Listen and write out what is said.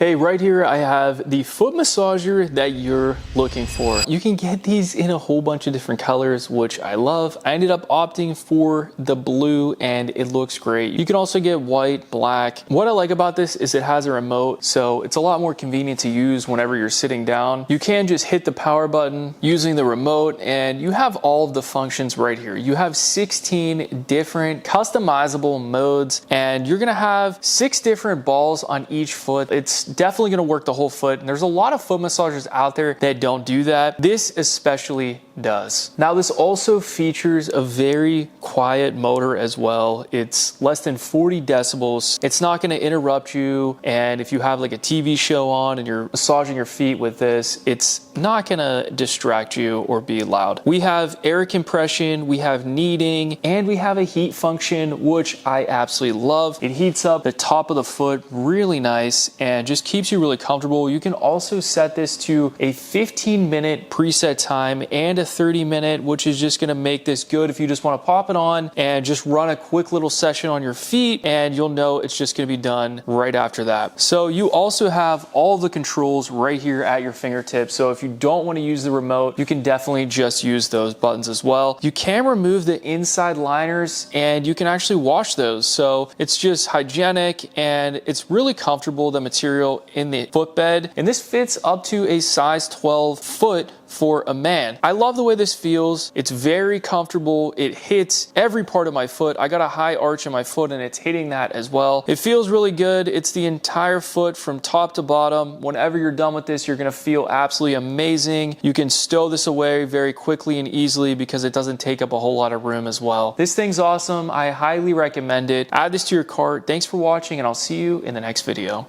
Hey, right here I have the foot massager that you're looking for. You can get these in a whole bunch of different colors, which I love. I ended up opting for the blue and it looks great. You can also get white, black. What I like about this is it has a remote, so it's a lot more convenient to use whenever you're sitting down. You can just hit the power button using the remote and you have all of the functions right here. You have 16 different customizable modes and you're gonna have 6 different balls on each foot. It's definitely going to work the whole foot, and there's a lot of foot massagers out there that don't do that. This especially does. Now this also features a very quiet motor as well. It's less than 40 decibels. It's not going to interrupt you, and if you have like a TV show on and you're massaging your feet with this, it's not going to distract you or be loud. We have air compression, we have kneading, and we have a heat function, which I absolutely love. It heats up the top of the foot really nice and just keeps you really comfortable. You can also set this to a 15-minute preset time and a 30-minute, which is just gonna make this good if you just wanna pop it on and just run a quick little session on your feet, and you'll know it's just gonna be done right after that. So you also have all the controls right here at your fingertips. So if you don't wanna use the remote, you can definitely just use those buttons as well. You can remove the inside liners and you can actually wash those. So it's just hygienic and it's really comfortable, the material in the footbed, and this fits up to a size 12 foot for a man. I love the way this feels. It's very comfortable. It hits every part of my foot. I got a high arch in my foot and it's hitting that as well. It feels really good. It's the entire foot from top to bottom. Whenever you're done with this, you're gonna feel absolutely amazing. You can stow this away very quickly and easily because it doesn't take up a whole lot of room as well. This thing's awesome. I highly recommend it. Add this to your cart. Thanks for watching and I'll see you in the next video.